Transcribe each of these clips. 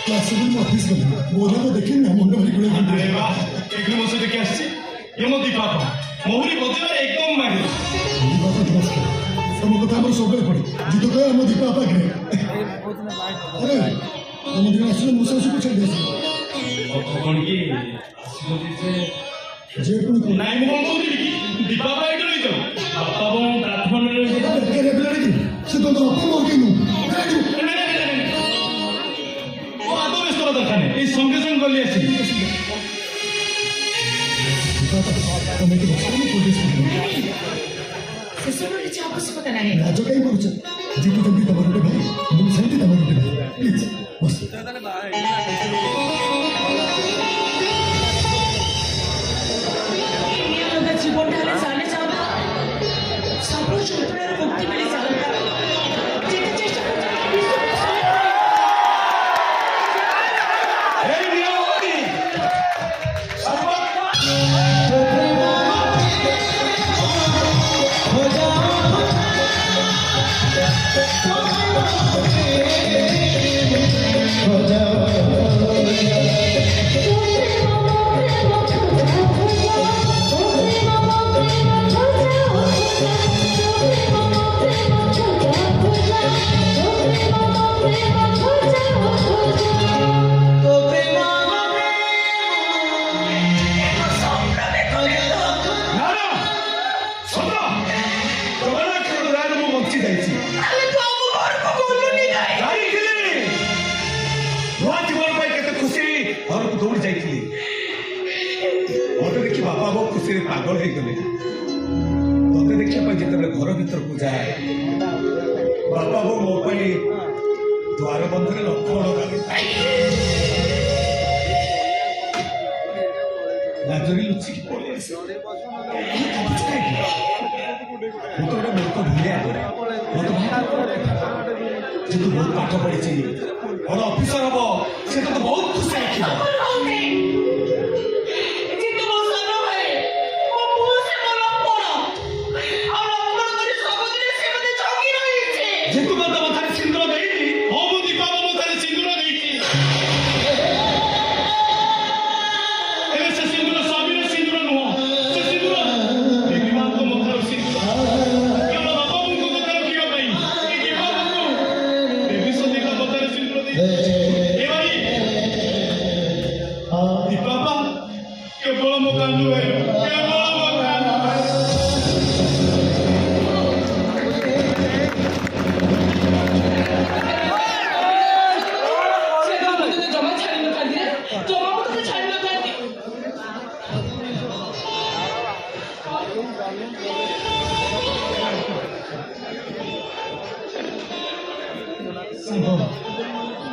Classroom में office में बोला तो देखिए ना मुंडा भाई गुड़े अरे वाह एक मौसम देखी आसছি ये मो दीपा मोहरी बदले एकदम माहिर दीपा का नमस्कार तम কথা আমার সবাই পড়ে জিতো কয় আমার দীপা পাগরে আরে আমি দিন আসলে মুসা সুপি ছেড়ে দিয়েছি কোন কি আসলে যে কোন নাই মো কইলি কি দীপা ভাই ডলি তো বাবা বং প্রার্থনা রে কে রেগুলার কি সে তো অপর মর্কিনু ও আদৌ ব্যস্ত দরকার নেই এই সঙ্গে সঙ্গে গলি আসি তুমি কি বসে পুলিশ ସେସବୁ କିଛି ଆବଶ୍ୟକତା ନାହିଁ। ରାଜ କାହିଁ କରୁଛ ଜିତୁଛନ୍ତି ତମର ଗୋଟେ ଭାଇ ମୁଁ ସେମିତି ତମର ଗୋଟେ ଭାଇ ପ୍ଲିଜ ବସ ନିୟମତା ଜୀବନଟାରେ ଚାଲି ଯାଉନା ସବୁ ଯନ୍ତ୍ରଣାରୁ ମୁକ୍ତି ମିଳି ଯାଉନା ଯେତେ ଚେଷ୍ଟା दौड़ जाइए मत देखी बापा बो खुशी पागल हो गले ते देखा जिते घर भीतर को जाए बापा बो मो द्वार बंध लक्षण लाजरी लुचिकी पड़े गोटे मूर्ख भूलिया तू बहुत पाठ पढ़ी बड़ अफिसर हम से तो बहुत खुशी रखा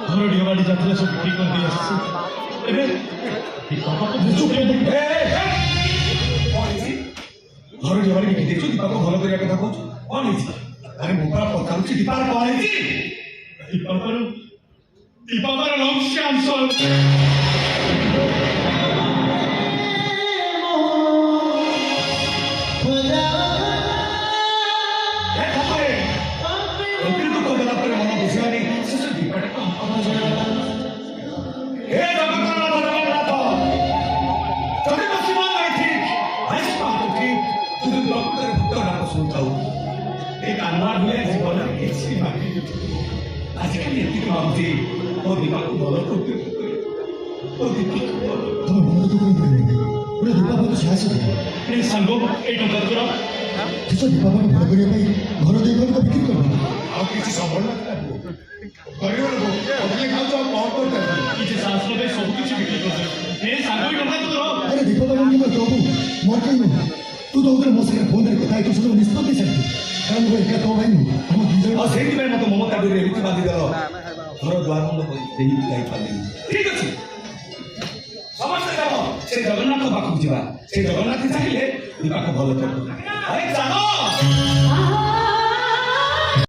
घर डिवाड़ी जाते सब बिक्री कर दिए घर डिवाड़ी बिक्री देखो दीपा को भल करने कथा कौन कौन अरे मोबाइल पचार दीपार कौन दीपार नाम श्याम आजिकल एतिक मानती ओ दीपा को भल करते ओ दीपा तुम मन तो कोई नहीं पूरा दीपा को छास दे ए संगो ए टंका करो किसी दीपा को भल करिया भाई घर दे को बिक्री कर आ किसी संबल ना करियो लो अपने खाओ तो कौन करते किसी शास्त्र में सब कुछ बिक्री कर ए संगो ही टंका करो अरे दीपा को नहीं तो मोर कहीं तू तो उधर मोसे फोन रे कथा तो सब निष्पत्ति सकती कारण वो एक तो भाई हम दूसरे और सेठी में मत ममता डोरे एमिति बांधी देलो घर द्वार बंद देही जाई पाले ठीक अछि समस्त जाओ से जगन्नाथ पाखु जीवा से जगन्नाथ चाहिए दीपा को भलो कर अरे जानो